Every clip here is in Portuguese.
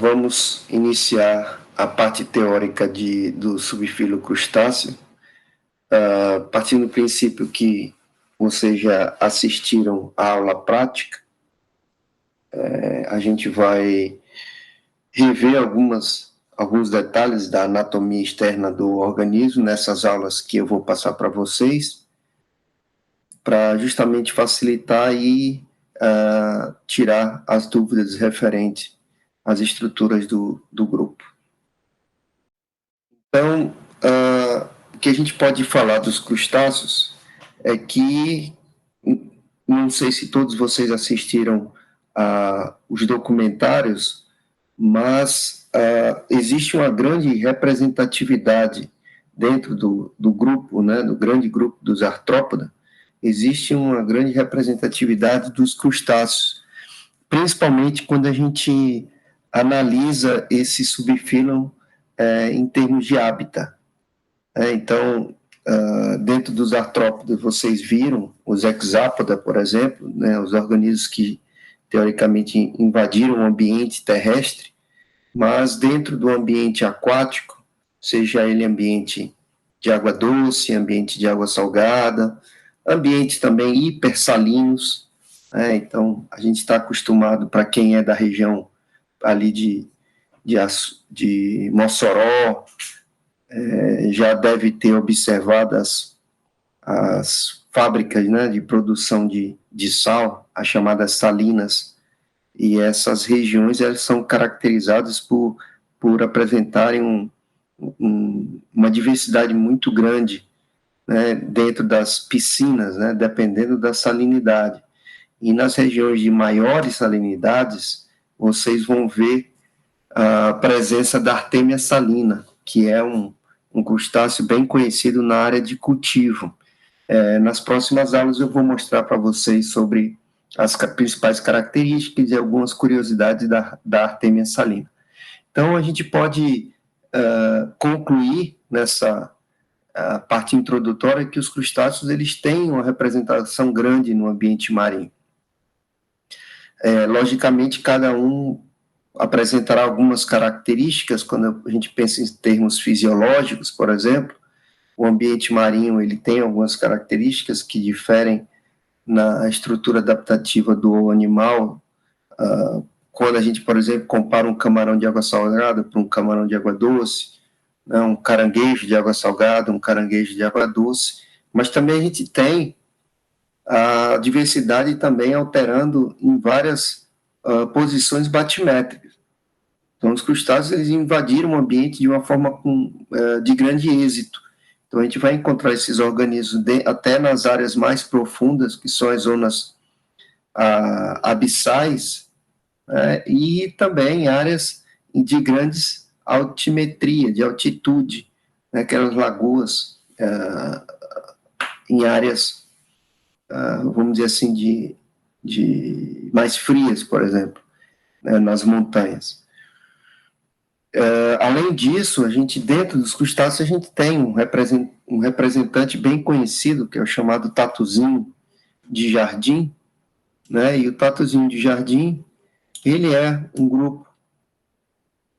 Vamos iniciar a parte teórica do subfilo crustáceo, partindo do princípio que vocês já assistiram à aula prática. A gente vai rever alguns detalhes da anatomia externa do organismo nessas aulas que eu vou passar para vocês, para justamente facilitar e tirar as dúvidas referentes às estruturas do grupo. Então, o que a gente pode falar dos crustáceos é que, não sei se todos vocês assistiram os documentários, mas existe uma grande representatividade dentro do grupo, né, do grande grupo dos artrópoda, existe uma grande representatividade dos crustáceos, principalmente quando a gente analisa esse subfilo em termos de hábitat. Então, dentro dos artrópodes, vocês viram os hexápoda, por exemplo, né, os organismos que, teoricamente, invadiram o ambiente terrestre, mas dentro do ambiente aquático, seja ele ambiente de água doce, ambiente de água salgada, ambientes também hipersalinos, então a gente está acostumado, para quem é da região ali de Mossoró, já deve ter observado as fábricas, né, de produção de sal, as chamadas salinas, e essas regiões elas são caracterizadas por apresentarem uma diversidade muito grande, né, dentro das piscinas, né, dependendo da salinidade. E nas regiões de maiores salinidades, vocês vão ver a presença da Artemia salina, que é um crustáceo bem conhecido na área de cultivo. Nas próximas aulas eu vou mostrar para vocês sobre as principais características e algumas curiosidades da Artemia salina. Então, a gente pode concluir nessa parte introdutória que os crustáceos eles têm uma representação grande no ambiente marinho. Logicamente, cada um apresentará algumas características. Quando a gente pensa em termos fisiológicos, por exemplo, o ambiente marinho ele tem algumas características que diferem na estrutura adaptativa do animal. Quando a gente, por exemplo, compara um camarão de água salgada para um camarão de água doce, né, um caranguejo de água salgada, um caranguejo de água doce, mas também a gente tem a diversidade também alterando em várias posições batimétricas. Então, os crustáceos eles invadiram o ambiente de uma forma de grande êxito. Então, a gente vai encontrar esses organismos até nas áreas mais profundas, que são as zonas abissais, e também áreas de grandes altimetria, de altitude, né, aquelas lagoas em áreas, vamos dizer assim, de mais frias, por exemplo, né, nas montanhas. Além disso, a gente, dentro dos crustáceos, a gente tem um representante bem conhecido, que é o chamado tatuzinho de jardim, né, e o tatuzinho de jardim, ele é um grupo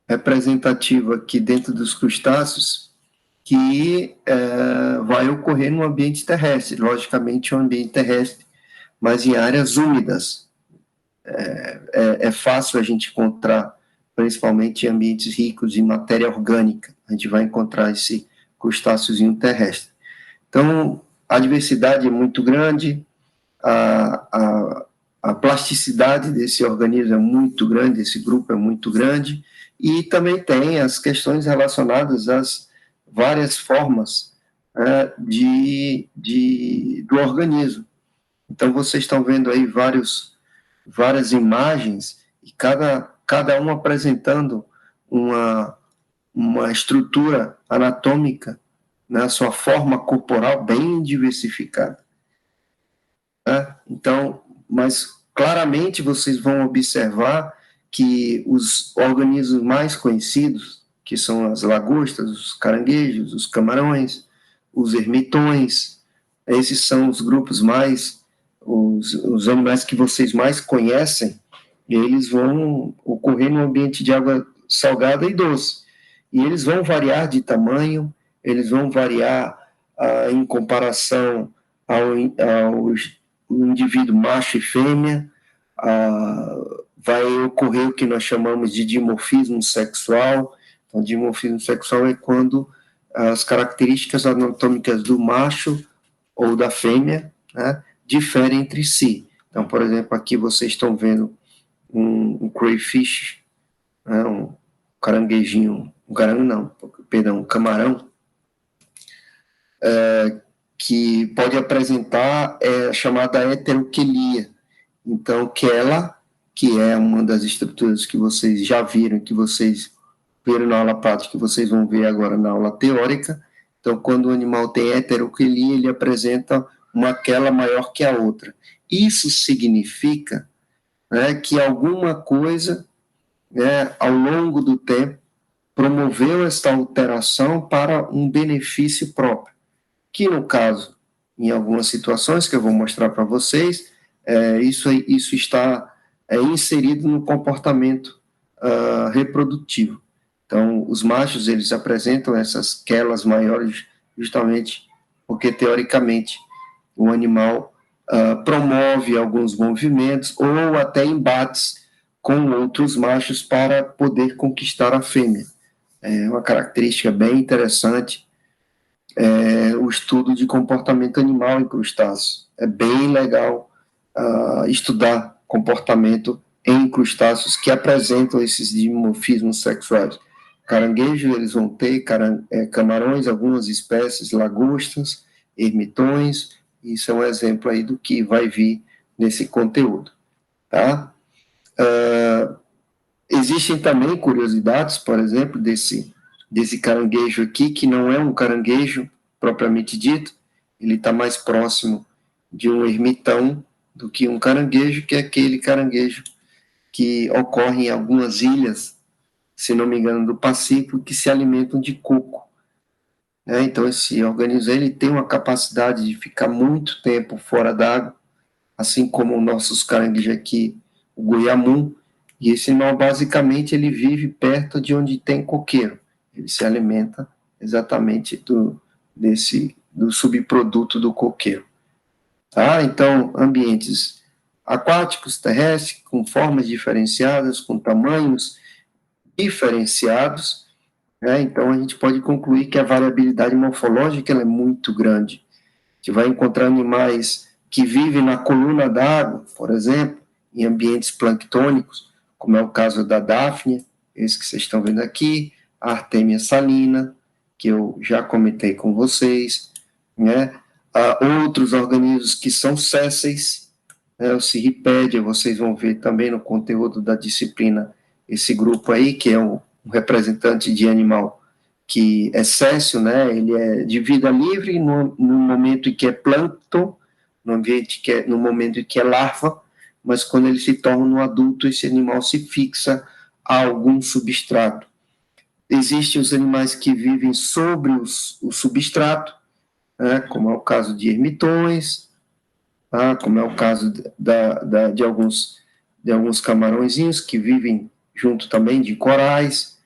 representativo aqui dentro dos crustáceos que vai ocorrer no ambiente terrestre, logicamente um ambiente terrestre, mas em áreas úmidas. É fácil a gente encontrar, principalmente em ambientes ricos em matéria orgânica, a gente vai encontrar esse crustáceozinho terrestre. Então, a diversidade é muito grande, a plasticidade desse organismo é muito grande, desse grupo é muito grande, e também tem as questões relacionadas às várias formas do organismo. Então, vocês estão vendo aí várias imagens, e cada um apresentando uma estrutura anatômica, né, sua forma corporal bem diversificada. Então, mas claramente vocês vão observar que os organismos mais conhecidos, que são as lagostas, os caranguejos, os camarões, os ermitões, esses são os grupos os animais que vocês mais conhecem eles vão ocorrer no ambiente de água salgada e doce. E eles vão variar de tamanho, eles vão variar em comparação ao indivíduo macho e fêmea, vai ocorrer o que nós chamamos de dimorfismo sexual. Então, dimorfismo sexual é quando as características anatômicas do macho ou da fêmea, né, diferem entre si. Então, por exemplo, aqui vocês estão vendo um crayfish, né, um caranguejinho, um camarão, que pode apresentar a chamada heteroquilia. Então, que é uma das estruturas que vocês já viram, que vocês viram na aula prática, que vocês vão ver agora na aula teórica. Então, quando o animal tem heteroquilia, ele apresenta uma quela maior que a outra. Isso significa, né, que alguma coisa, né, ao longo do tempo, promoveu esta alteração para um benefício próprio, que no caso, em algumas situações que eu vou mostrar para vocês, isso está inserido no comportamento reprodutivo. Então, os machos, eles apresentam essas quelas maiores justamente porque, teoricamente, o animal promove alguns movimentos ou até embates com outros machos para poder conquistar a fêmea. É uma característica bem interessante, o estudo de comportamento animal em crustáceos. É bem legal estudar comportamento em crustáceos que apresentam esses dimorfismos sexuais. Caranguejos, eles vão ter camarões, algumas espécies, lagostas, ermitões. Isso é um exemplo aí do que vai vir nesse conteúdo, tá? Existem também curiosidades, por exemplo, desse caranguejo aqui, que não é um caranguejo propriamente dito, ele está mais próximo de um ermitão do que um caranguejo, que é aquele caranguejo que ocorre em algumas ilhas, se não me engano, do Pacífico, que se alimentam de coco. Então, esse organismo ele tem uma capacidade de ficar muito tempo fora d'água, assim como os nossos caranguejos aqui, o goiamum, e esse animal, basicamente, ele vive perto de onde tem coqueiro. Ele se alimenta exatamente do subproduto do coqueiro. Tá? Então, ambientes aquáticos, terrestres, com formas diferenciadas, com tamanhos diferenciados, né? Então, a gente pode concluir que a variabilidade morfológica ela é muito grande. A gente vai encontrar animais que vivem na coluna d'água, por exemplo, em ambientes planctônicos, como é o caso da Daphnia, esse que vocês estão vendo aqui, a Artemia salina, que eu já comentei com vocês, né? Outros organismos que são sésseis, né? O Cirripédia, vocês vão ver também no conteúdo da disciplina esse grupo aí, que é um representante de animal que é césseo, né? Ele é de vida livre no momento em que é plâncton, no momento em que é larva, mas quando ele se torna um adulto, esse animal se fixa a algum substrato. Existem os animais que vivem sobre o substrato, né, como é o caso de ermitões, tá, como é o caso de alguns camarõezinhos que vivem junto também de corais,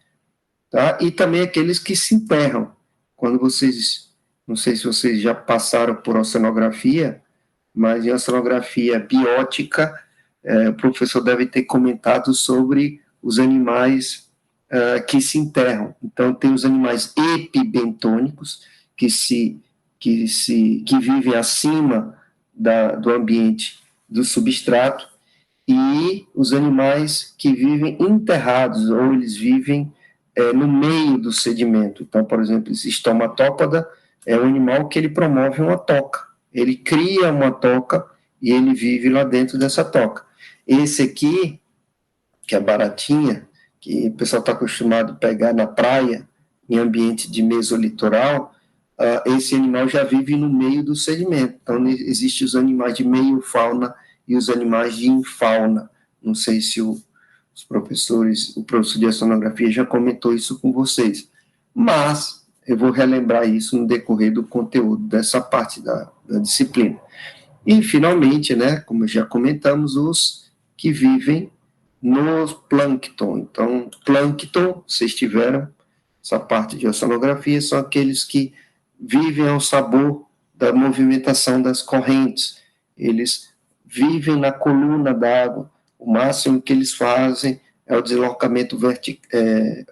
tá, e também aqueles que se enterram. Quando vocês, não sei se vocês já passaram por oceanografia, mas em oceanografia biótica, o professor deve ter comentado sobre os animais que se enterram. Então, tem os animais epibentônicos, que vivem acima do ambiente do substrato, e os animais que vivem enterrados, ou eles vivem no meio do sedimento. Então, por exemplo, esse estomatópoda é um animal que ele promove uma toca. Ele cria uma toca e ele vive lá dentro dessa toca. Esse aqui, que é baratinha, que o pessoal está acostumado a pegar na praia, em ambiente de mesolitoral, esse animal já vive no meio do sedimento. Então, existem os animais de meio fauna e os animais de infauna. Não sei se o professor de oceanografia já comentou isso com vocês, mas eu vou relembrar isso no decorrer do conteúdo dessa parte da disciplina. E, finalmente, né, como já comentamos, os que vivem no plâncton. Então, plâncton, vocês tiveram essa parte de oceanografia, são aqueles que vivem ao sabor da movimentação das correntes. Eles vivem na coluna d'água. O máximo que eles fazem é o deslocamento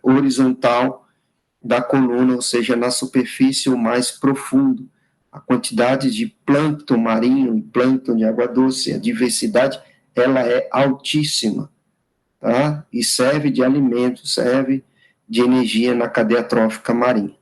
horizontal da coluna, ou seja, na superfície ou mais profundo. A quantidade de plâncton marinho e plâncton de água doce, a diversidade, ela é altíssima, tá? E serve de alimento, serve de energia na cadeia trófica marinha.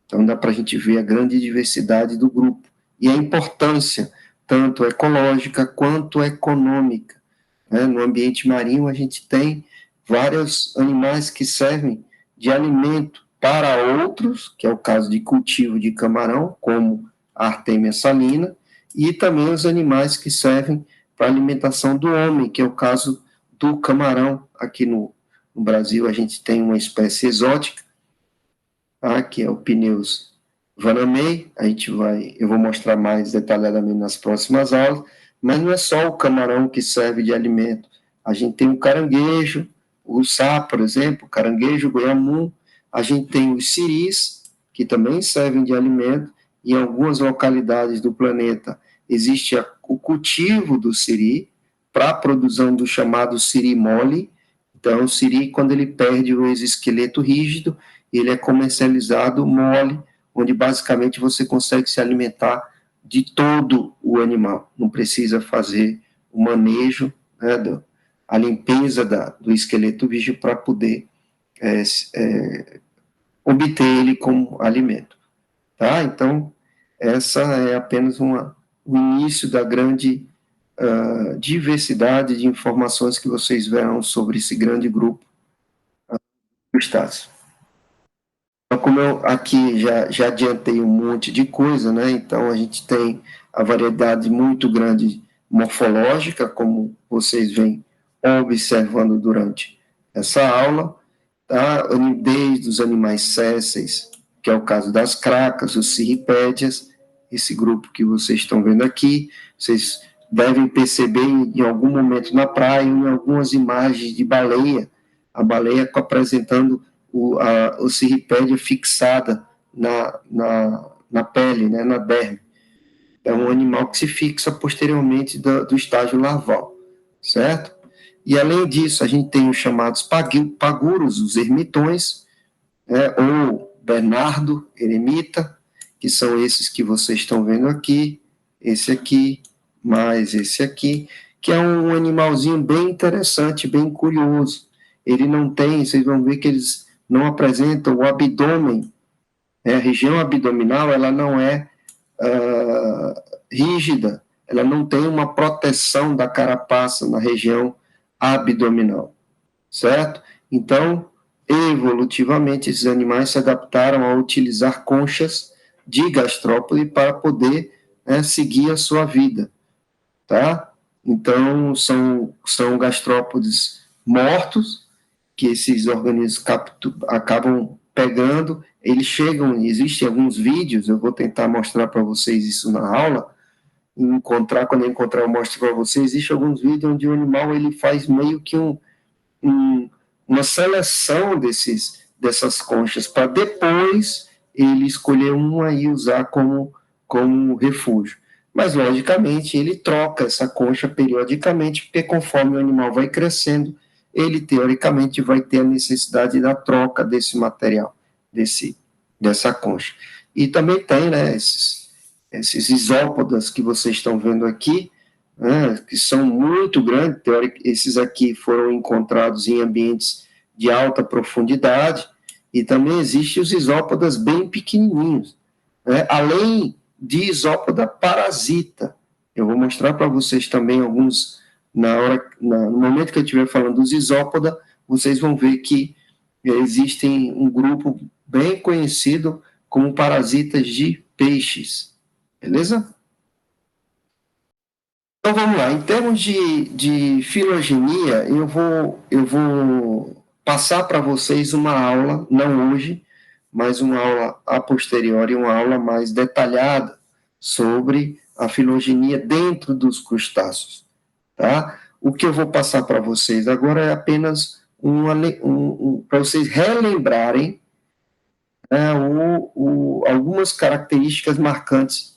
Então, dá para a gente ver a grande diversidade do grupo e a importância, tanto ecológica quanto econômica. Né? No ambiente marinho, a gente tem vários animais que servem de alimento para outros, que é o caso de cultivo de camarão, como a Artemia salina, e também os animais que servem para alimentação do homem, que é o caso do camarão. Aqui no Brasil, a gente tem uma espécie exótica, tá? Que é o Peneus vanamei. Eu vou mostrar mais detalhadamente nas próximas aulas, mas não é só o camarão que serve de alimento. A gente tem o caranguejo, o sá, por exemplo, o caranguejo, o goiamum. A gente tem os siris, que também servem de alimento. Em algumas localidades do planeta existe o cultivo do siri para a produção do chamado siri mole. Então, o siri, quando ele perde o exoesqueleto rígido, ele é comercializado mole, onde basicamente você consegue se alimentar de todo o animal. Não precisa fazer o manejo, né, a limpeza do esqueleto rígido para poder obter ele como alimento. Tá? Então, essa é apenas o início da grande diversidade de informações que vocês verão sobre esse grande grupo de crustáceos. Então, como eu aqui já adiantei um monte de coisa, né? Então, a gente tem a variedade muito grande morfológica, como vocês vêm observando durante essa aula, tá? Desde os animais sésseis, que é o caso das cracas, os cirripédias, esse grupo que vocês estão vendo aqui, vocês devem perceber em algum momento na praia, em algumas imagens de baleia, a baleia apresentando o cirripédia fixada na pele, né, na derme. É um animal que se fixa posteriormente do estágio larval, certo? E, além disso, a gente tem os chamados paguros, os ermitões, né, ou Bernardo, eremita, que são esses que vocês estão vendo aqui, esse aqui, mais esse aqui, que é um animalzinho bem interessante, bem curioso. Ele não tem, vocês vão ver que eles não apresentam o abdômen, né? A região abdominal, ela não é rígida, ela não tem uma proteção da carapaça na região abdominal, certo? Então, evolutivamente, esses animais se adaptaram a utilizar conchas de gastrópode para poder, né, seguir a sua vida, tá? Então, são gastrópodes mortos, que esses organismos acabam pegando, eles chegam, existem alguns vídeos, eu vou tentar mostrar para vocês isso na aula, quando eu encontrar eu mostro para vocês, existem alguns vídeos onde o animal ele faz meio que uma seleção dessas conchas, para depois ele escolher uma e usar como refúgio. Mas, logicamente, ele troca essa concha periodicamente, porque conforme o animal vai crescendo, ele, teoricamente, vai ter a necessidade da troca desse material, dessa concha. E também tem, né, esses isópodas que vocês estão vendo aqui, né, que são muito grandes, esses aqui foram encontrados em ambientes de alta profundidade, e também existem os isópodas bem pequenininhos, né, além de isópoda parasita. Eu vou mostrar para vocês também alguns, no momento que eu estiver falando dos isópoda, vocês vão ver que existem um grupo bem conhecido como parasitas de peixes, beleza? Então vamos lá, em termos de filogenia, eu vou passar para vocês uma aula, não hoje, mas uma aula a posteriori, uma aula mais detalhada sobre a filogenia dentro dos crustáceos, tá? o que eu vou passar para vocês agora é apenas para vocês relembrarem, né, algumas características marcantes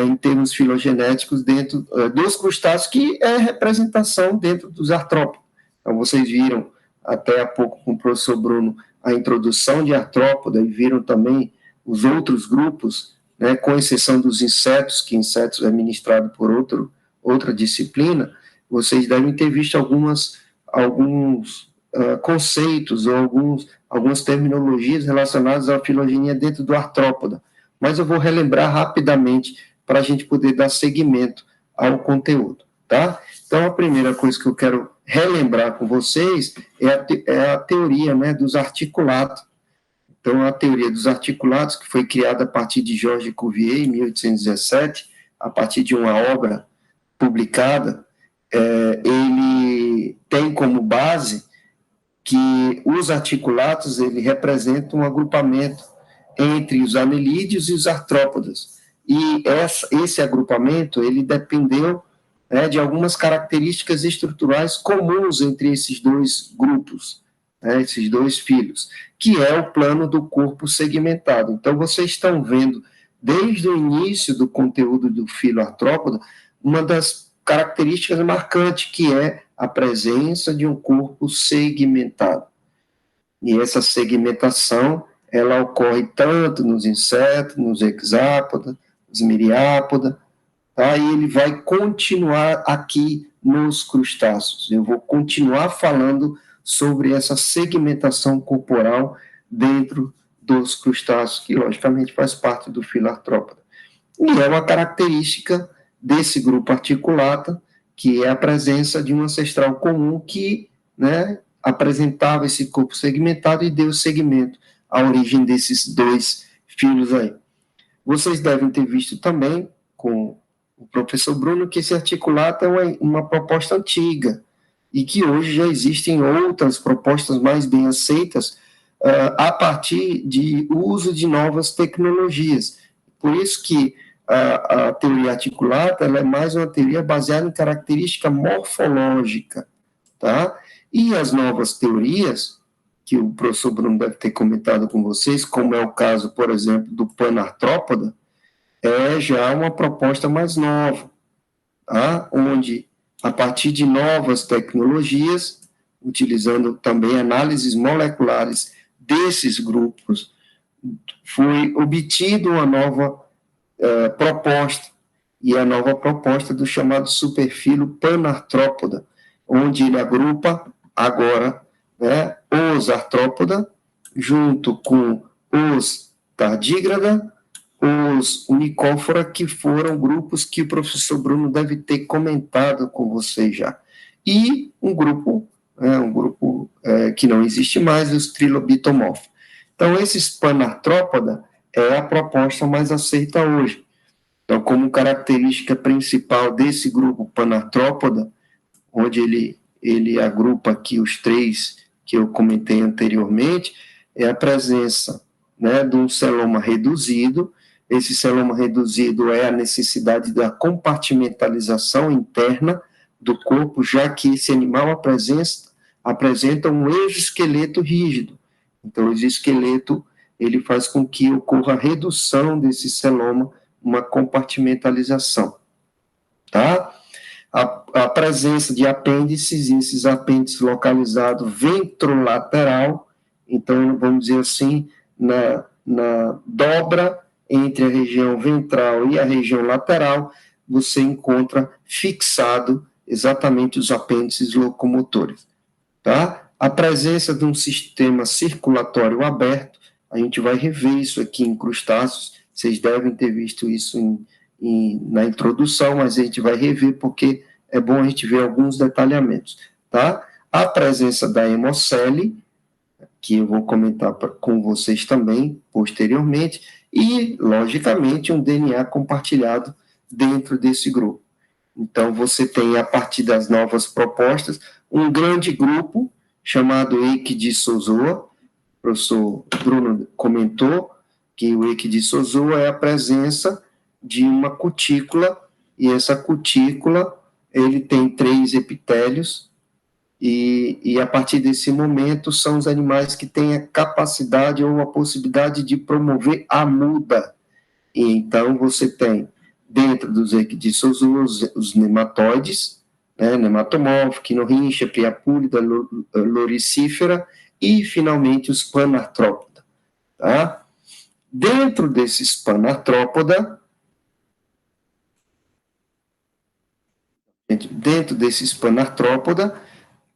em termos filogenéticos dentro dos crustáceos, que é representação dentro dos artrópodos. Então, vocês viram até há pouco com o professor Bruno a introdução de artrópoda e viram também os outros grupos, né, com exceção dos insetos, que insetos é ministrado por outra disciplina. Vocês devem ter visto alguns conceitos ou algumas terminologias relacionadas à filogenia dentro do artrópoda, mas eu vou relembrar rapidamente para a gente poder dar seguimento ao conteúdo, tá? Então, a primeira coisa que eu quero relembrar com vocês é a teoria, né, dos articulados. Então, a teoria dos articulados, que foi criada a partir de Georges Cuvier, em 1817, a partir de uma obra publicada, ele tem como base que os articulados, ele representam um agrupamento entre os anelídeos e os artrópodas. E esse agrupamento, ele dependeu, né, de algumas características estruturais comuns entre esses dois grupos, né, esses dois filhos, que é o plano do corpo segmentado. Então, vocês estão vendo, desde o início do conteúdo do filo artrópoda, uma das características marcantes, que é a presença de um corpo segmentado. E essa segmentação, ela ocorre tanto nos insetos, nos hexápoda, nos miriápoda, tá? E ele vai continuar aqui nos crustáceos. Eu vou continuar falando sobre essa segmentação corporal dentro dos crustáceos, que logicamente faz parte do filo artrópoda. E é uma característica desse grupo articulata, que é a presença de um ancestral comum que, né, apresentava esse corpo segmentado e deu segmento à origem desses dois filhos aí. Vocês devem ter visto também, com o professor Bruno, que esse articulato é uma proposta antiga, e que hoje já existem outras propostas mais bem aceitas a partir de uso de novas tecnologias. Por isso que a teoria articulata, ela é mais uma teoria baseada em característica morfológica, tá? E as novas teorias, que o professor Bruno deve ter comentado com vocês, como é o caso, por exemplo, do panartrópoda, é já uma proposta mais nova, tá? Onde, a partir de novas tecnologias, utilizando também análises moleculares desses grupos, foi obtida uma nova proposta, e a nova proposta do chamado superfilo panartrópoda, onde ele agrupa agora, né, os artrópoda, junto com os tardígrada, os unicófora, que foram grupos que o professor Bruno deve ter comentado com vocês já. E um grupo que não existe mais, os trilobitomorfos. Então, esses panartrópoda é a proposta mais aceita hoje. Então, como característica principal desse grupo panartrópoda, onde ele agrupa aqui os três que eu comentei anteriormente, é a presença, né, de um celoma reduzido. Esse celoma reduzido é a necessidade da compartimentalização interna do corpo, já que esse animal apresenta um exoesqueleto rígido. Então, o exoesqueleto, ele faz com que ocorra a redução desse celoma, uma compartimentalização, tá? A presença de apêndices, e esses apêndices localizados ventrolateral, então, vamos dizer assim, na dobra entre a região ventral e a região lateral, você encontra fixado exatamente os apêndices locomotores, tá? A presença de um sistema circulatório aberto, a gente vai rever isso aqui em crustáceos, vocês devem ter visto isso na introdução, mas a gente vai rever porque é bom a gente ver alguns detalhamentos, tá? A presença da hemocele, que eu vou comentar com vocês também posteriormente, e, logicamente, um DNA compartilhado dentro desse grupo. Então, você tem, a partir das novas propostas, um grande grupo chamado Equidissozoa. O professor Bruno comentou que o Equidissozoa é a presença de uma cutícula, e essa cutícula ele tem 3 epitélios, e a partir desse momento são os animais que têm a capacidade ou a possibilidade de promover a muda. E então você tem, dentro dos equidissos, os nematóides, né, nematomorfo, quinorrincha, priapúlida, loricífera, e, finalmente, os panartrópoda. Tá? Dentro desses panartrópoda,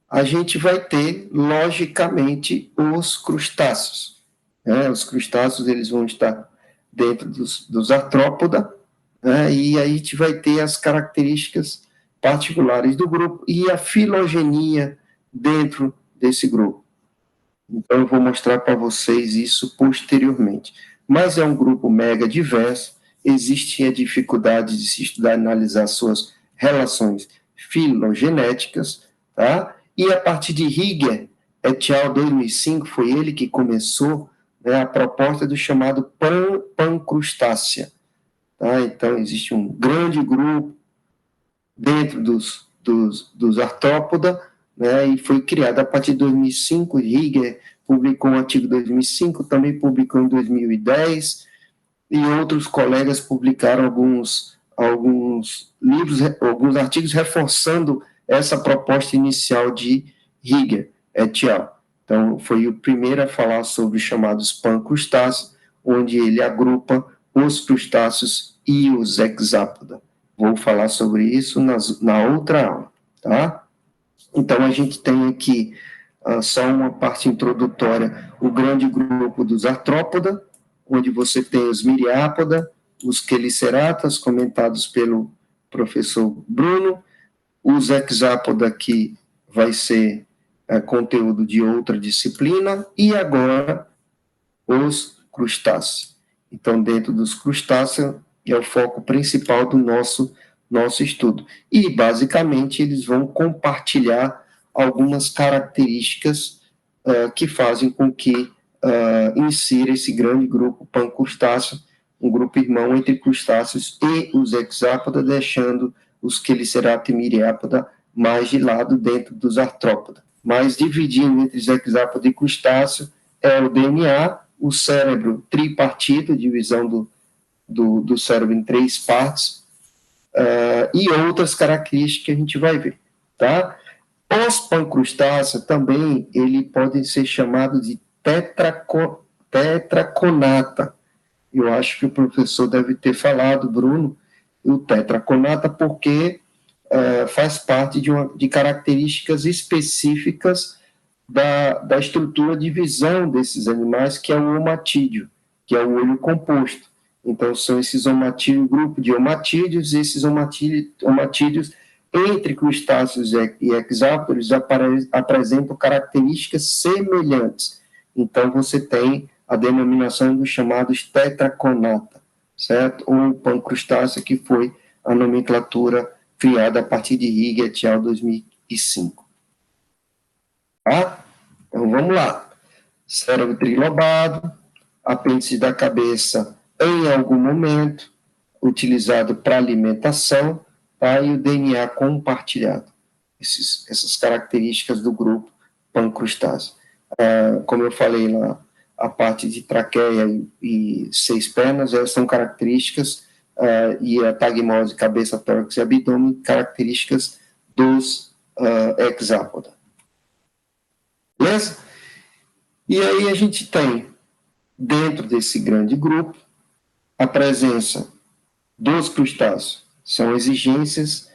a gente vai ter, logicamente, os crustáceos. Né? Os crustáceos eles vão estar dentro dos artrópoda, né? E aí a gente vai ter as características particulares do grupo e a filogenia dentro desse grupo. Então, eu vou mostrar para vocês isso posteriormente. Mas é um grupo mega diverso, existe a dificuldade de se estudar e analisar suas relações filogenéticas, tá? E a partir de Higger et al. 2005, foi ele que começou, né, a proposta do chamado pancrustácea. Tá? Então, existe um grande grupo dentro dos artrópoda, né, e foi criado a partir de 2005. Higger publicou um artigo em 2005, também publicou em 2010, e outros colegas publicaram alguns livros, alguns artigos reforçando essa proposta inicial de Higger et al. Então, foi o primeiro a falar sobre os chamados pancrustáceos, onde ele agrupa os crustáceos e os hexápoda. Vou falar sobre isso na outra aula, tá? Então, a gente tem aqui só uma parte introdutória, o grande grupo dos artrópoda, onde você tem os miriápoda, os queliceratas, comentados pelo professor Bruno, os hexápoda, que vai ser conteúdo de outra disciplina, e agora os crustáceos. Então, dentro dos crustáceos, é o foco principal do nosso estudo. E, basicamente, eles vão compartilhar algumas características que fazem com que insira esse grande grupo pancrustáceo, um grupo irmão entre crustáceos e os hexápoda, deixando os quelicerata e miriápoda mais de lado dentro dos artrópoda. Mas dividindo entre os hexápoda e crustáceo é o DNA, o cérebro tripartito, divisão do cérebro em 3 partes, e outras características que a gente vai ver, tá? Os pancrustáceos também, ele podem ser chamados de tetraconata. Eu acho que o professor deve ter falado, Bruno, o tetraconata, porque faz parte de características específicas da estrutura de visão desses animais, que é o omatídeo, que é o olho composto. Então, são esses omatídeos, grupo de omatídeos, e esses omatídeos, entre crustáceos e hexápodos, apresentam características semelhantes. Então, você tem a denominação dos chamados tetraconata, certo? Ou pancrustáceo, que foi a nomenclatura criada a partir de Higger et al. 2005. Tá? Então, vamos lá. Cérebro trilobado, apêndice da cabeça em algum momento, utilizado para alimentação, tá? E o DNA compartilhado. Essas características do grupo pancrustáceo. Como eu falei lá, a parte de traqueia e 6 pernas, são características, e a tagmose, cabeça, tórax e abdômen, características dos hexápoda. Beleza? E aí a gente tem, dentro desse grande grupo, a presença dos crustáceos. São exigências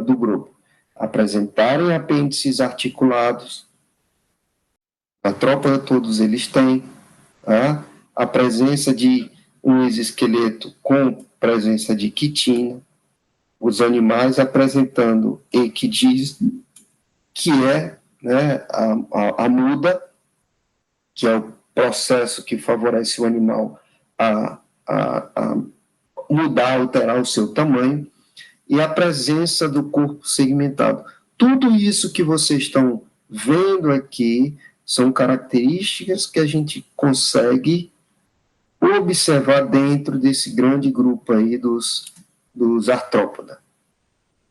do grupo. Apresentarem apêndices articulados, artrópoda todos eles têm, tá? A presença de um exoesqueleto com presença de quitina, os animais apresentando equidismo, que é, né, a muda, que é o processo que favorece o animal a mudar, alterar o seu tamanho, e a presença do corpo segmentado. Tudo isso que vocês estão vendo aqui são características que a gente consegue observar dentro desse grande grupo aí dos artrópoda.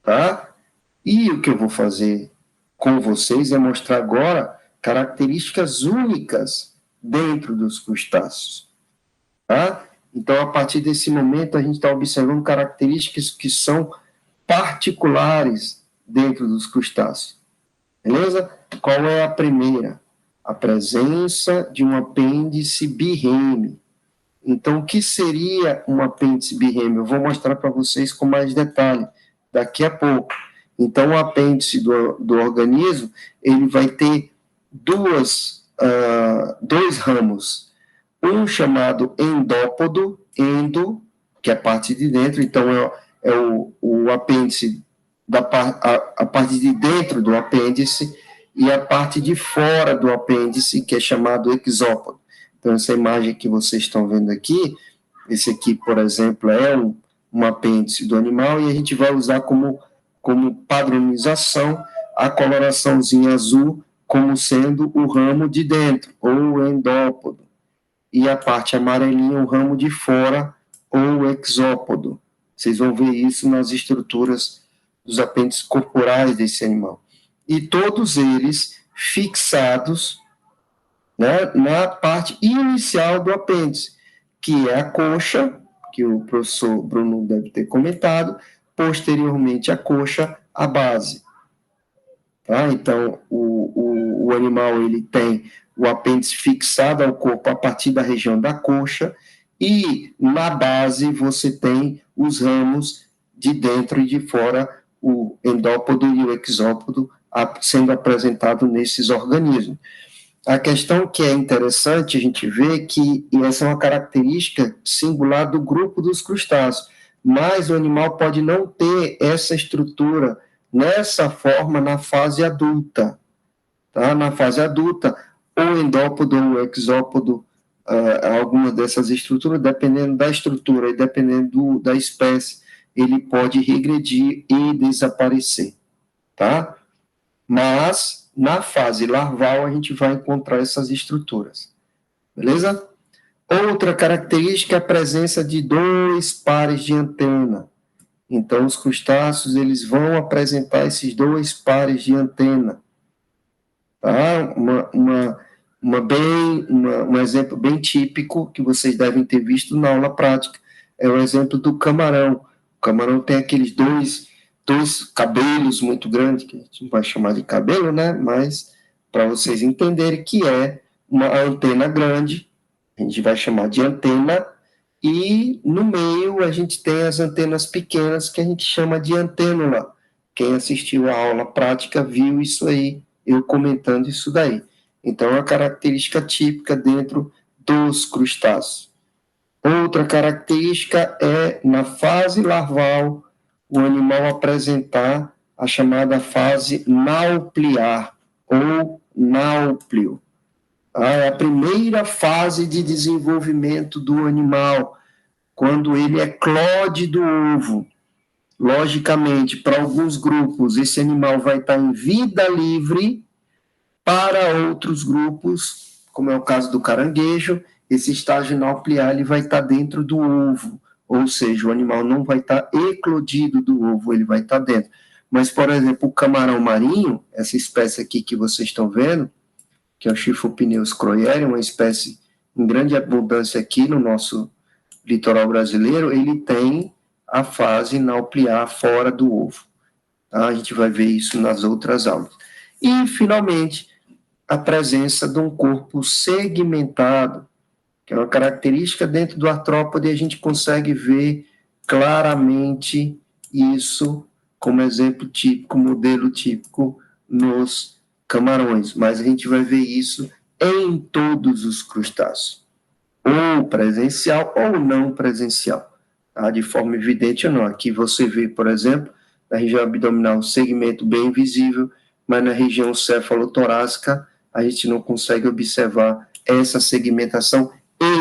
tá? E o que eu vou fazer com vocês é mostrar agora características únicas dentro dos crustáceos, tá? Então, a partir desse momento, a gente está observando características que são particulares dentro dos crustáceos, beleza? Qual é a primeira? A presença de um apêndice birreme. Então, o que seria um apêndice birreme? Eu vou mostrar para vocês com mais detalhe daqui a pouco. Então, o apêndice do organismo, ele vai ter dois ramos. Um chamado endópodo, endo, que é a parte de dentro, então é o apêndice, a parte de dentro do apêndice, e a parte de fora do apêndice, que é chamado exópodo. Então, essa imagem que vocês estão vendo aqui, esse aqui, por exemplo, é um apêndice do animal, e a gente vai usar como padronização a coloraçãozinha azul como sendo o ramo de dentro, ou endópodo, e a parte amarelinha, o ramo de fora, ou exópodo. Vocês vão ver isso nas estruturas dos apêndices corporais desse animal. E todos eles fixados, né, na parte inicial do apêndice, que é a coxa, que o professor Bruno deve ter comentado, posteriormente a coxa, a base. Tá? Então, o animal ele tem o apêndice fixado ao corpo a partir da região da coxa, e na base você tem os ramos de dentro e de fora, o endópodo e o exópodo, sendo apresentado nesses organismos. A questão que é interessante a gente ver que essa é uma característica singular do grupo dos crustáceos, mas o animal pode não ter essa estrutura nessa forma na fase adulta. Tá? Na fase adulta, ou endópodo ou exópodo, alguma dessas estruturas, dependendo da estrutura e dependendo da espécie, ele pode regredir e desaparecer. Tá? Mas, na fase larval, a gente vai encontrar essas estruturas. Beleza? Outra característica é a presença de 2 pares de antena. Então, os crustáceos eles vão apresentar esses 2 pares de antena. Tá? Um exemplo bem típico que vocês devem ter visto na aula prática é o exemplo do camarão. O camarão tem aqueles dois cabelos muito grandes, que a gente não vai chamar de cabelo, né? Mas para vocês entenderem que é uma antena grande, a gente vai chamar de antena, e no meio a gente tem as antenas pequenas que a gente chama de antênula. Quem assistiu a aula prática viu isso aí, eu comentando isso daí. Então, é uma característica típica dentro dos crustáceos. Outra característica é, na fase larval, o animal apresentar a chamada fase naupliar, ou náuplio. É a primeira fase de desenvolvimento do animal, quando ele eclode do ovo. Logicamente, para alguns grupos, esse animal vai estar em vida livre, para outros grupos, como é o caso do caranguejo, esse estágio naupliar ele vai estar dentro do ovo, ou seja, o animal não vai estar eclodido do ovo, ele vai estar dentro. Mas, por exemplo, o camarão marinho, essa espécie aqui que vocês estão vendo, que é o Schiphopneus croyeri, uma espécie em grande abundância aqui no nosso litoral brasileiro, ele tem a fase naupliar fora do ovo. Tá? A gente vai ver isso nas outras aulas. E, finalmente, a presença de um corpo segmentado, que é uma característica dentro do artrópode, e a gente consegue ver claramente isso como exemplo típico, modelo típico nos camarões, mas a gente vai ver isso em todos os crustáceos, ou presencial ou não presencial, tá? De forma evidente ou não. Aqui você vê, por exemplo, na região abdominal um segmento bem visível, mas na região cefalotorácica a gente não consegue observar essa segmentação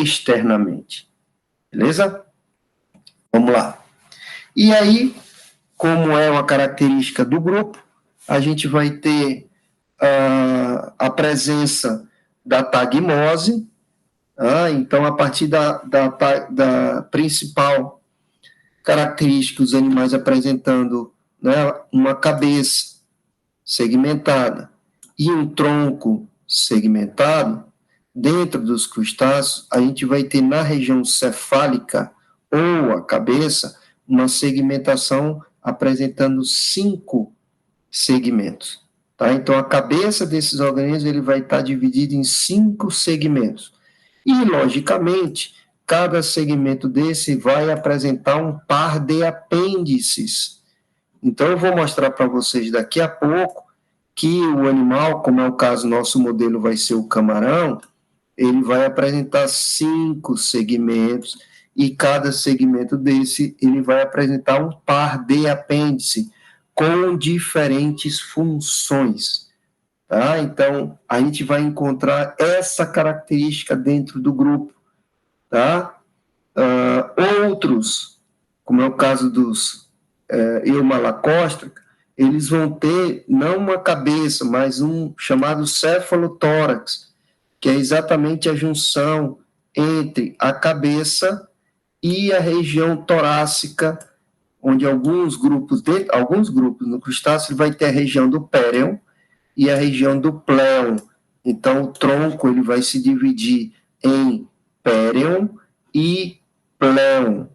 externamente. Beleza? Vamos lá. E aí, como é uma característica do grupo, a gente vai ter a presença da tagmose. Então, a partir da principal característica, os animais apresentando né, uma cabeça segmentada e um tronco segmentado, dentro dos crustáceos, a gente vai ter na região cefálica ou a cabeça uma segmentação apresentando 5 segmentos. Tá? Então, a cabeça desses organismos ele vai estar dividido em 5 segmentos. E, logicamente, cada segmento desse vai apresentar um par de apêndices. Então, eu vou mostrar para vocês daqui a pouco que o animal, como é o caso, nosso modelo vai ser o camarão, ele vai apresentar 5 segmentos, e cada segmento desse, ele vai apresentar um par de apêndice, com diferentes funções. Tá? Então, a gente vai encontrar essa característica dentro do grupo. Tá? Outros, como é o caso dos Eumalacostraca, eles vão ter não uma cabeça, mas um chamado cefalotórax, que é exatamente a junção entre a cabeça e a região torácica, onde alguns grupos no crustáceo vai ter a região do péreon e a região do pléon. Então, o tronco ele vai se dividir em péreon e pléon,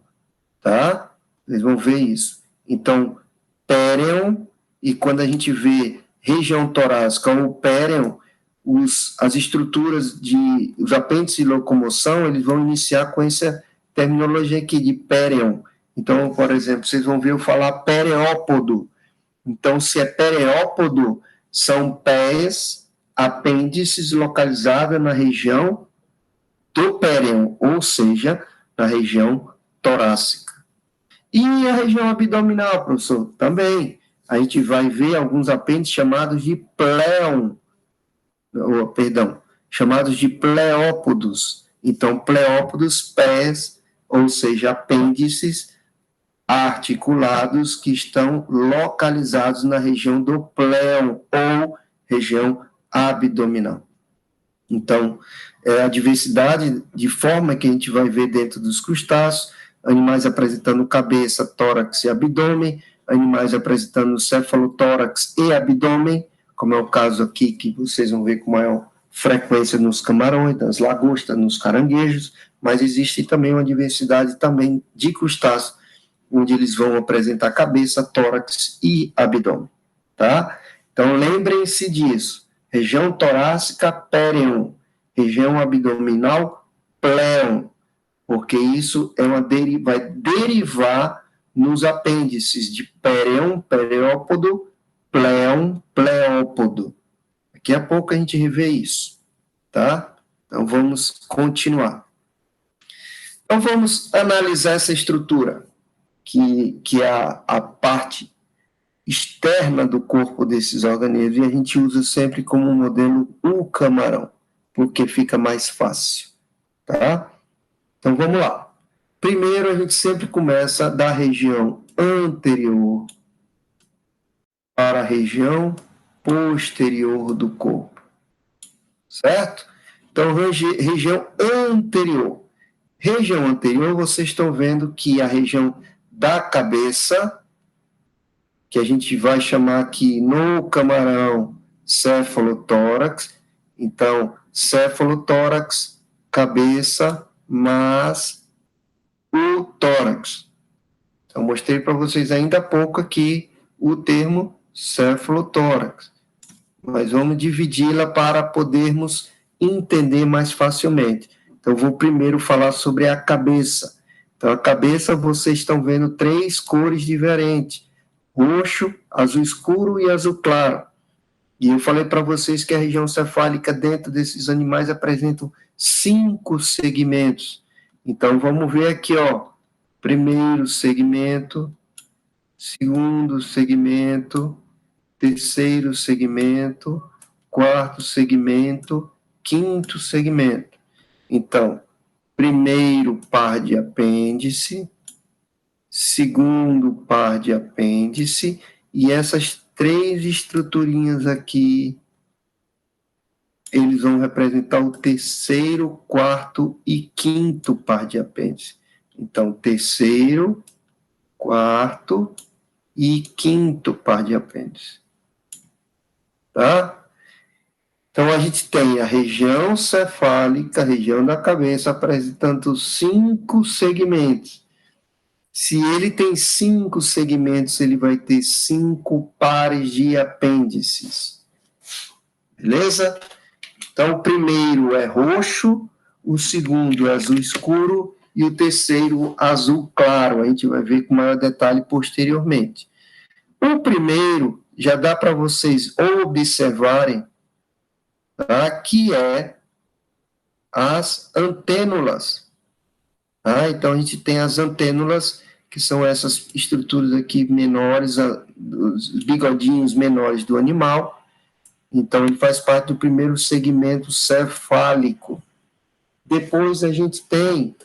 tá? Vocês vão ver isso. Então, péreon, e quando a gente vê região torácica ou péreon, as estruturas os apêndices de locomoção, eles vão iniciar com essa terminologia aqui de péreon. Então, por exemplo, vocês vão ver eu falar pereópodo. Então, se é pereópodo, são pés, apêndices localizados na região do péreon, ou seja, na região torácica. E a região abdominal, professor? Também. A gente vai ver alguns apêndices chamados de chamados de pleópodos. Então, pleópodos, pés, ou seja, apêndices articulados que estão localizados na região do pléon ou região abdominal. Então, a diversidade de forma que a gente vai ver dentro dos crustáceos, animais apresentando cabeça, tórax e abdômen, animais apresentando cefalotórax e abdômen, como é o caso aqui que vocês vão ver com maior frequência nos camarões, nas lagostas, nos caranguejos, mas existe também uma diversidade também de crustáceos, onde eles vão apresentar cabeça, tórax e abdômen, tá? Então, lembrem-se disso. Região torácica, péreon. Região abdominal, pléon. Porque isso vai derivar nos apêndices de péreon, pereópodo, pléon, pleópodo. Daqui a pouco a gente revê isso, tá? Então, vamos continuar. Então, vamos analisar essa estrutura, que é a parte externa do corpo desses organismos, e a gente usa sempre como modelo o camarão, porque fica mais fácil, tá? Então, vamos lá. Primeiro, a gente sempre começa da região anterior para a região posterior do corpo, certo? Então, região anterior. Região anterior, vocês estão vendo que a região da cabeça, que a gente vai chamar aqui no camarão cefalotórax. Então, cefalotórax, cabeça, mas o tórax. Então, mostrei para vocês ainda há pouco aqui o termo cefalotórax, mas vamos dividi-la para podermos entender mais facilmente. Então, vou primeiro falar sobre a cabeça. Então, a cabeça, vocês estão vendo 3 cores diferentes: roxo, azul escuro e azul claro. E eu falei para vocês que a região cefálica dentro desses animais apresenta 5 segmentos. Então, vamos ver aqui, ó. Primeiro segmento, segundo segmento, terceiro segmento, quarto segmento, quinto segmento. Então, primeiro par de apêndice, segundo par de apêndice, e essas 3 estruturinhas aqui, eles vão representar o terceiro, quarto e quinto par de apêndice. Então, terceiro, quarto e quinto par de apêndices. Tá? Então, a gente tem a região cefálica, a região da cabeça, apresentando 5 segmentos. Se ele tem 5 segmentos, ele vai ter 5 pares de apêndices. Beleza? Então, o primeiro é roxo, o segundo é azul escuro e o terceiro azul claro. A gente vai ver com maior detalhe posteriormente. O primeiro já dá para vocês observarem, tá, que é as antênulas. Tá? Então, a gente tem as antênulas, que são essas estruturas aqui menores, os bigodinhos menores do animal. Então, ele faz parte do primeiro segmento cefálico. Depois, a gente tem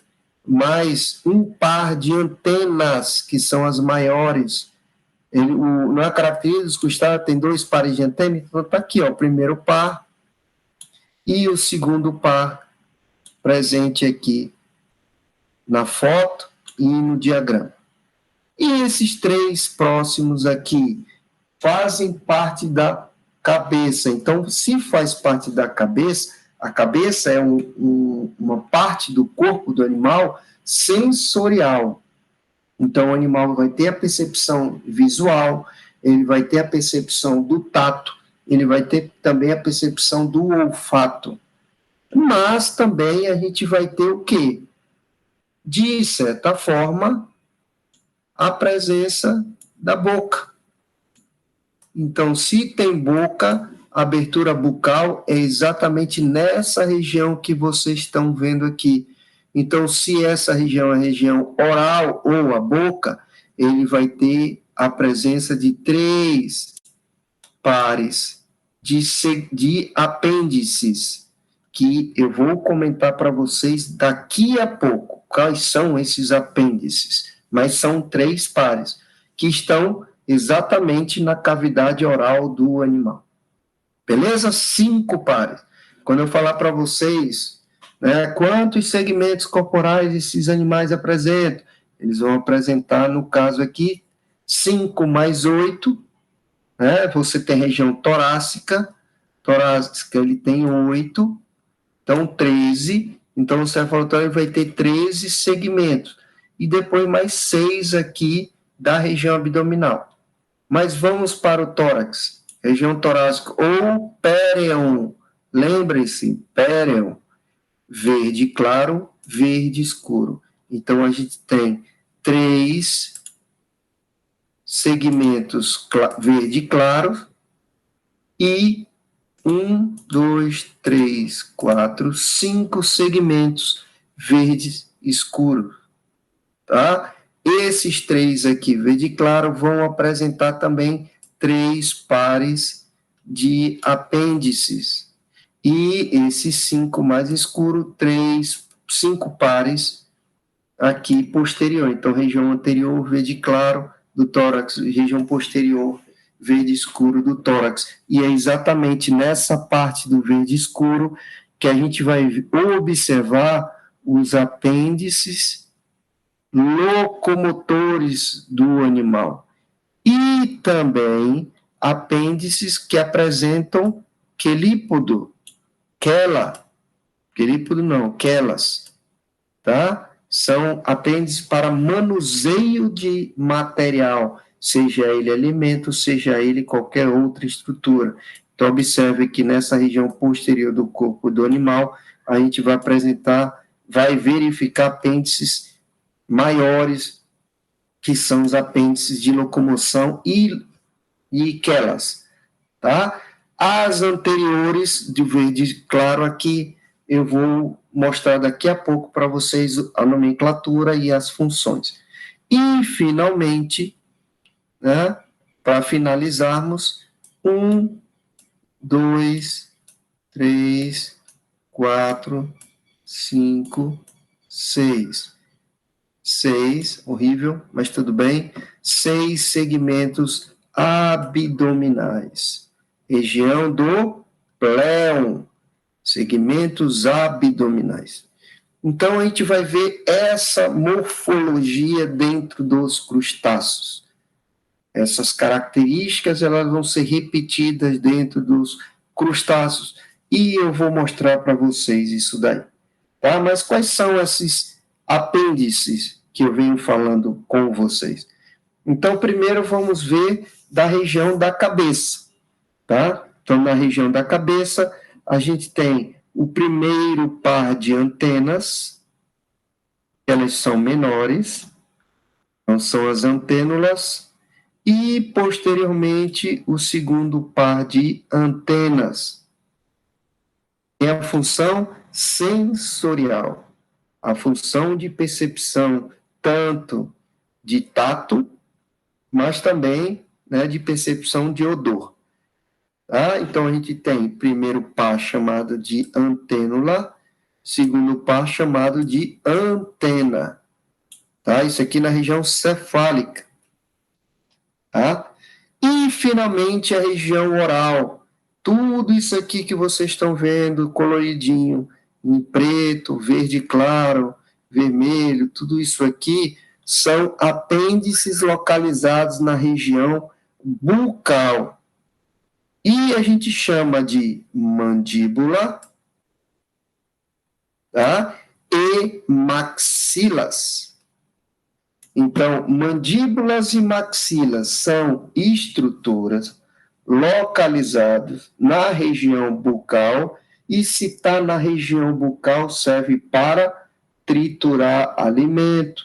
mais um par de antenas, que são as maiores. Na característica dos crustáceos, tem 2 pares de antena, então está aqui, ó, o primeiro par e o segundo par presente aqui na foto e no diagrama. E esses 3 próximos aqui fazem parte da cabeça. Então, se faz parte da cabeça, a cabeça é uma parte do corpo do animal sensorial. Então, o animal vai ter a percepção visual, ele vai ter a percepção do tato, ele vai ter também a percepção do olfato. Mas também a gente vai ter o quê? De certa forma, a presença da boca. Então, se tem boca, a abertura bucal é exatamente nessa região que vocês estão vendo aqui. Então, se essa região é a região oral ou a boca, ele vai ter a presença de 3 pares de apêndices, que eu vou comentar para vocês daqui a pouco quais são esses apêndices, mas são 3 pares, que estão exatamente na cavidade oral do animal. Beleza? 5 pares. Quando eu falar para vocês, né, quantos segmentos corporais esses animais apresentam, eles vão apresentar, no caso aqui, 5 mais 8, né, você tem região torácica ele tem 8, então 13, então o cefalotórax vai ter 13 segmentos, e depois mais 6 aqui da região abdominal. Mas vamos para o tórax, região torácica ou péreon. Lembre-se, péreon, verde claro, verde escuro. Então, a gente tem 3 segmentos verde claro e 1, 2, 3, 4, 5 segmentos verdes escuros, tá? Esses 3 aqui, verde claro, vão apresentar também 3 pares de apêndices. E esses 5 mais escuro, 5 pares aqui posterior. Então, região anterior, verde claro do tórax, região posterior, verde escuro do tórax. E é exatamente nessa parte do verde escuro que a gente vai observar os apêndices locomotores do animal. E também apêndices que apresentam quelípodo, quelas, tá? São apêndices para manuseio de material, seja ele alimento, seja ele qualquer outra estrutura. Então, observe que nessa região posterior do corpo do animal, a gente vai verificar apêndices maiores, que são os apêndices de locomoção e quelas, tá? As anteriores, de verde claro aqui, eu vou mostrar daqui a pouco para vocês a nomenclatura e as funções. E, finalmente, né, para finalizarmos, 1, 2, 3, 4, 5, 6. 6, horrível, mas tudo bem. 6 segmentos abdominais. Região do pléon, segmentos abdominais. Então, a gente vai ver essa morfologia dentro dos crustáceos. Essas características elas vão ser repetidas dentro dos crustáceos, e eu vou mostrar para vocês isso daí. Tá? Mas quais são esses apêndices que eu venho falando com vocês? Então, primeiro vamos ver da região da cabeça. Tá? Então, na região da cabeça, a gente tem o primeiro par de antenas, elas são menores, então são as antênulas, e, posteriormente, o segundo par de antenas. Tem a função sensorial, a função de percepção tanto de tato, mas também, né, de percepção de odor. Tá? Então, a gente tem primeiro par chamado de antênula, segundo par chamado de antena. Tá? Isso aqui na região cefálica. Tá? E, finalmente, a região oral. Tudo isso aqui que vocês estão vendo, coloridinho, em preto, verde claro, vermelho, tudo isso aqui são apêndices localizados na região bucal. E a gente chama de mandíbula, tá? E maxilas. Então, mandíbulas e maxilas são estruturas localizadas na região bucal, e se está na região bucal, serve para triturar alimento,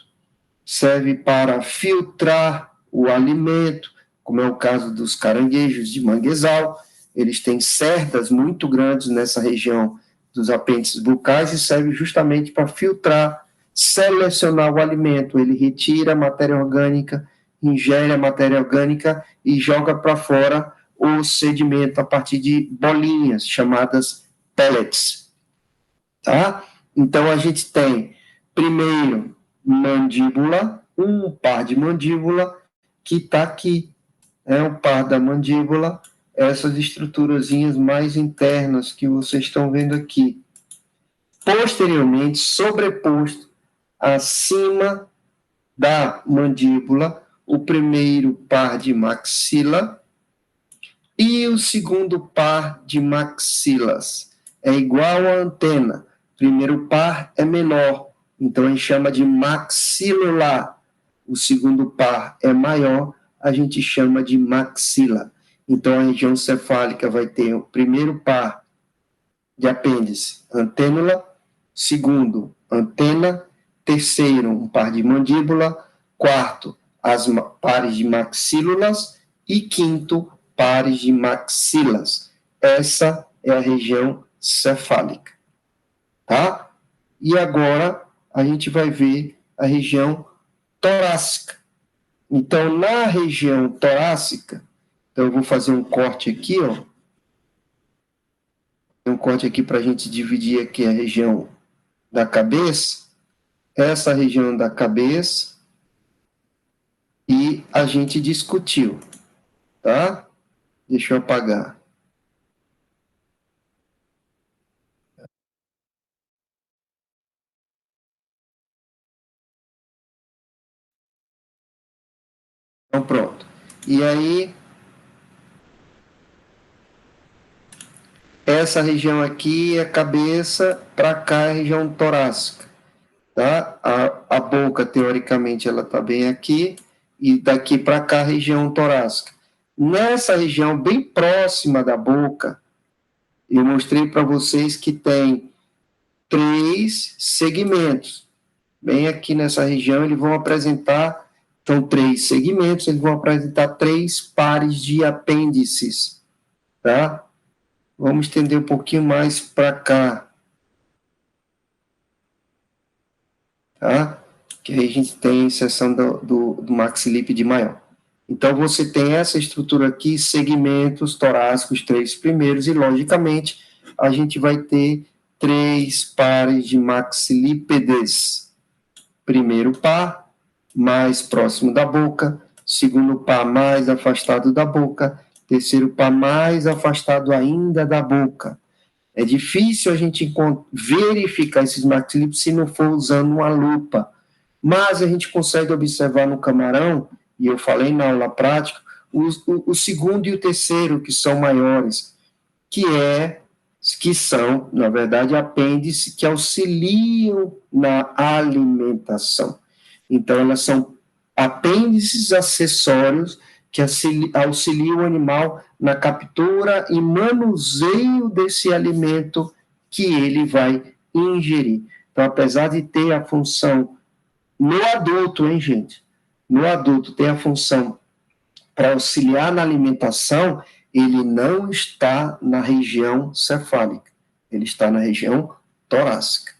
serve para filtrar o alimento, como é o caso dos caranguejos de manguezal. Eles têm cerdas muito grandes nessa região dos apêndices bucais e serve justamente para filtrar, selecionar o alimento. Ele retira a matéria orgânica, ingere a matéria orgânica e joga para fora o sedimento a partir de bolinhas, chamadas pellets. Tá? Então, a gente tem, primeiro, mandíbula, um par de mandíbula, que está aqui. É o par da mandíbula, essas estruturazinhas mais internas que vocês estão vendo aqui. Posteriormente, sobreposto acima da mandíbula, o primeiro par de maxila e o segundo par de maxilas. É igual à antena. O primeiro par é menor, então a gente chama de maxilar. O segundo par é maior, a gente chama de maxila. Então, a região cefálica vai ter o primeiro par de apêndice, antênula, segundo, antena, terceiro, um par de mandíbula, quarto, as pares de maxílulas e quinto, pares de maxilas. Essa é a região cefálica. Tá? E agora, a gente vai ver a região torácica. Então, na região torácica, então eu vou fazer um corte aqui, ó. Um corte aqui para a gente dividir aqui a região da cabeça, essa região da cabeça, e a gente discutiu, tá? Deixa eu apagar. Então, pronto. E aí, essa região aqui é a cabeça, para cá é a região torácica, tá? A boca, teoricamente, ela está bem aqui, e daqui para cá a região torácica. Nessa região, bem próxima da boca, eu mostrei para vocês que tem 3 segmentos. Bem aqui nessa região, eles vão apresentar, então, 3 segmentos, eles vão apresentar 3 pares de apêndices, tá? Vamos estender um pouquinho mais para cá, tá? Que aí a gente tem a inserção do maxilípede maior. Então, você tem essa estrutura aqui, segmentos torácicos, 3 primeiros, e, logicamente, a gente vai ter 3 pares de maxilípedes. Primeiro par, mais próximo da boca, segundo par mais afastado da boca, terceiro par mais afastado ainda da boca. É difícil a gente verificar esses maxilípedes se não for usando uma lupa, mas a gente consegue observar no camarão e eu falei na aula prática, o segundo e o terceiro, que são maiores, que são, na verdade, apêndices que auxiliam na alimentação. Então, elas são apêndices acessórios que auxiliam o animal na captura e manuseio desse alimento que ele vai ingerir. Então, apesar de ter a função no adulto, hein, gente? No adulto tem a função para auxiliar na alimentação, ele não está na região cefálica, ele está na região torácica.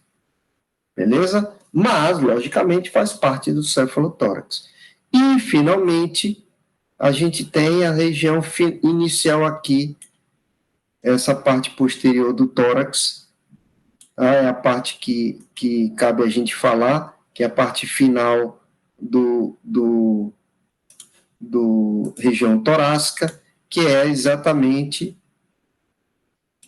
Beleza? Mas, logicamente, faz parte do cefalotórax. E, finalmente, a gente tem a região inicial aqui, essa parte posterior do tórax, é a parte que cabe a gente falar, que é a parte final do região torácica, que é exatamente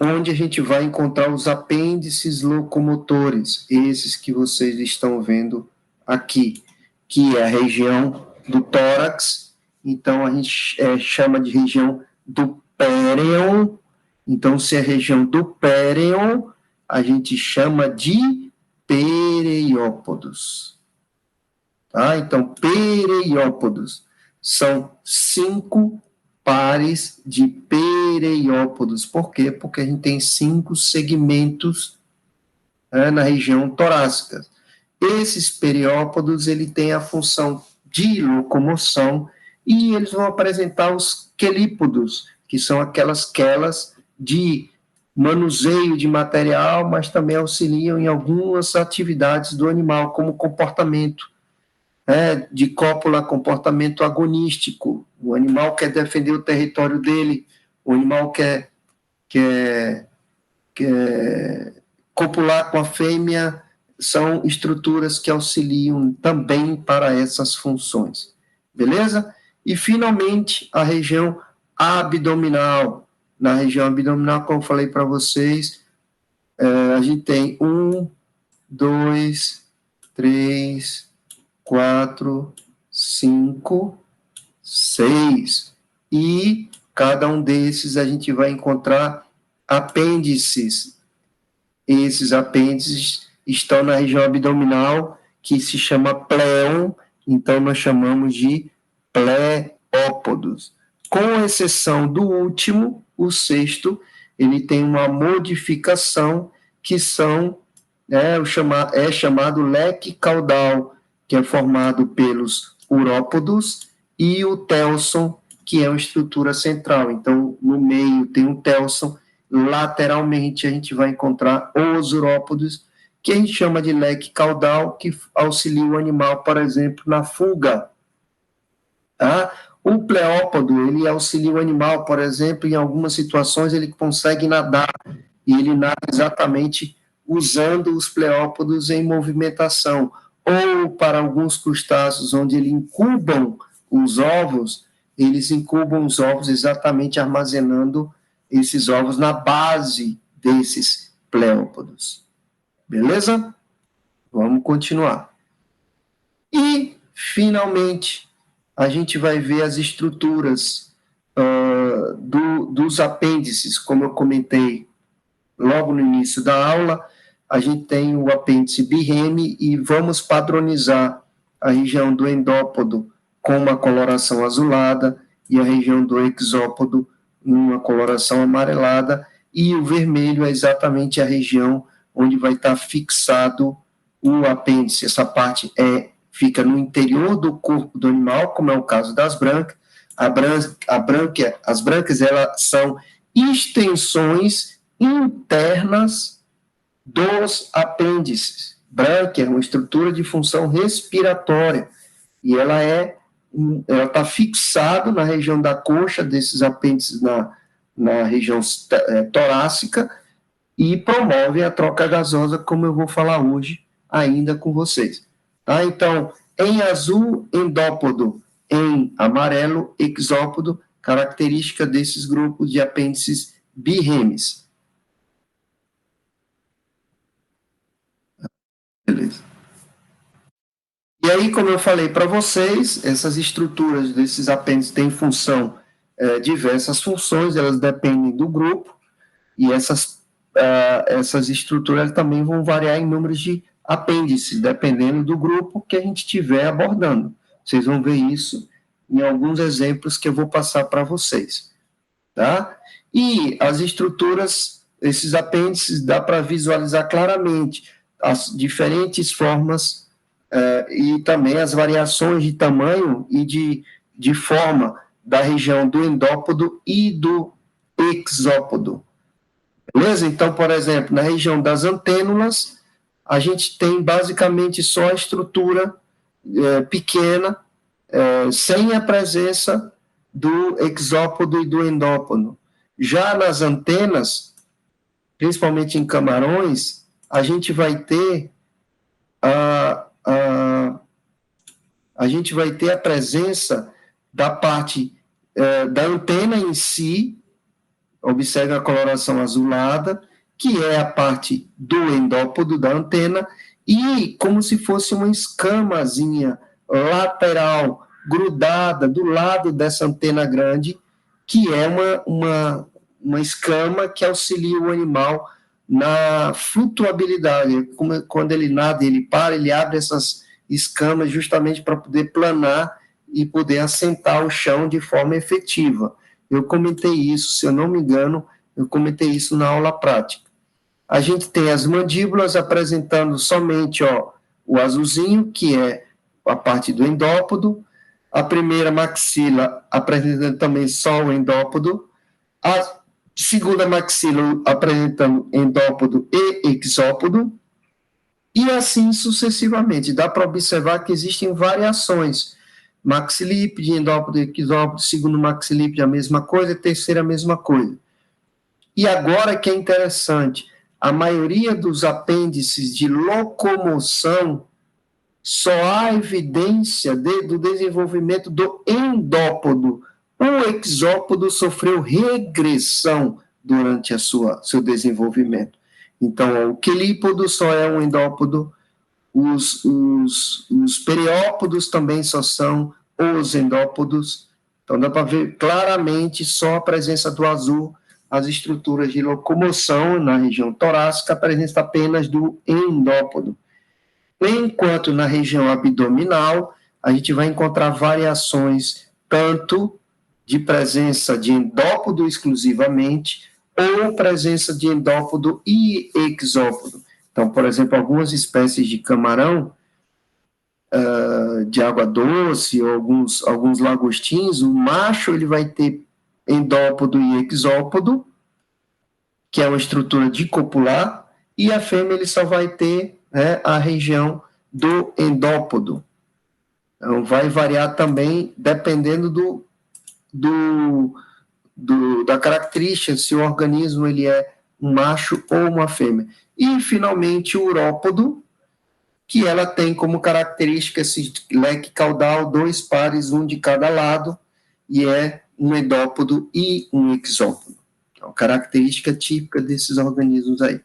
onde a gente vai encontrar os apêndices locomotores, esses que vocês estão vendo aqui, que é a região do tórax, então a gente chama de região do péreon, então se é a região do péreon, a gente chama de pereiópodos. Tá? Então, pereiópodos são 5 pares de pereiópodos. Por quê? Porque a gente tem 5 segmentos na região torácica. Esses pereiópodos, ele tem a função de locomoção e eles vão apresentar os quelípodos, que são aquelas quelas de manuseio de material, mas também auxiliam em algumas atividades do animal, como comportamento. De cópula, comportamento agonístico. O animal quer defender o território dele, o animal quer copular com a fêmea, são estruturas que auxiliam também para essas funções. Beleza? E, finalmente, a região abdominal. Na região abdominal, como eu falei para vocês, a gente tem 1, 2, 3, 4, 5, 6. E cada um desses a gente vai encontrar apêndices. Esses apêndices estão na região abdominal, que se chama pleon, então nós chamamos de pleópodos. Com exceção do último, o sexto, ele tem uma modificação que é chamado leque caudal, que é formado pelos urópodos e o telson, que é uma estrutura central. Então, no meio tem um telson, lateralmente a gente vai encontrar os urópodos, que a gente chama de leque caudal, que auxilia o animal, por exemplo, na fuga. Tá? O pleópodo, ele auxilia o animal, por exemplo, em algumas situações ele consegue nadar, e ele nada exatamente usando os pleópodos em movimentação, ou para alguns crustáceos onde eles incubam os ovos, eles incubam os ovos exatamente armazenando esses ovos na base desses pleópodos. Beleza? Vamos continuar. E, finalmente, a gente vai ver as estruturas dos apêndices, como eu comentei logo no início da aula. A gente tem o apêndice birreme e vamos padronizar a região do endópodo com uma coloração azulada e a região do exópodo numa coloração amarelada, e o vermelho é exatamente a região onde vai estar fixado o apêndice. Essa parte fica no interior do corpo do animal, como é o caso das brancas. As brancas, elas são extensões internas dos apêndices. Brânquia é uma estrutura de função respiratória e ela está fixada na região da coxa desses apêndices na região torácica e promove a troca gasosa, como eu vou falar hoje ainda com vocês. Tá? Então, em azul, endópodo, em amarelo, exópodo, característica desses grupos de apêndices birremes. Beleza. E E aí, como eu falei para vocês, essas estruturas desses apêndices têm diversas funções, elas dependem do grupo, e essas estruturas também vão variar em números de apêndices, dependendo do grupo que a gente estiver abordando. Vocês vão ver isso em alguns exemplos que eu vou passar para vocês. Tá? E as estruturas, esses apêndices, dá para visualizar claramente as diferentes formas e também as variações de tamanho e de forma da região do endópodo e do exópodo. Beleza? Então, por exemplo, na região das antênulas, a gente tem basicamente só a estrutura pequena, sem a presença do exópodo e do endópodo. Já nas antenas, principalmente em camarões, a gente vai ter a presença da parte da antena em si. Observe a coloração azulada, que é a parte do endópodo da antena, e como se fosse uma escamazinha lateral, grudada do lado dessa antena grande, que é uma escama que auxilia o animal na flutuabilidade. Quando ele nada, ele para, ele abre essas escamas justamente para poder planar e poder assentar o chão de forma efetiva. Eu comentei isso, se eu não me engano, eu comentei isso na aula prática. A gente tem as mandíbulas apresentando somente o azulzinho, que é a parte do endópodo, a primeira maxila apresentando também só o endópodo, a segunda maxila apresentando endópodo e exópodo, e assim sucessivamente. Dá para observar que existem variações. Maxilípede, endópodo, exópodo, segundo maxilípede a mesma coisa, terceira a mesma coisa. E agora que é interessante, a maioria dos apêndices de locomoção só há evidência do desenvolvimento do endópodo. O exópodo sofreu regressão durante seu desenvolvimento. Então, o quelípodo só é um endópodo, os periópodos também só são os endópodos. Então, dá para ver claramente só a presença do azul, as estruturas de locomoção na região torácica, a presença apenas do endópodo. Enquanto na região abdominal, a gente vai encontrar variações tanto de presença de endópodo exclusivamente, ou presença de endópodo e exópodo. Então, por exemplo, algumas espécies de camarão de água doce, ou alguns lagostins, o macho ele vai ter endópodo e exópodo, que é uma estrutura dicopular, e a fêmea ele só vai ter a região do endópodo. Então, vai variar também dependendo da característica, se o organismo ele é um macho ou uma fêmea. E, finalmente, o urópodo, que ela tem como característica esse leque caudal, 2 pares, um de cada lado, e é um endópodo e um exópodo. Então, característica típica desses organismos aí.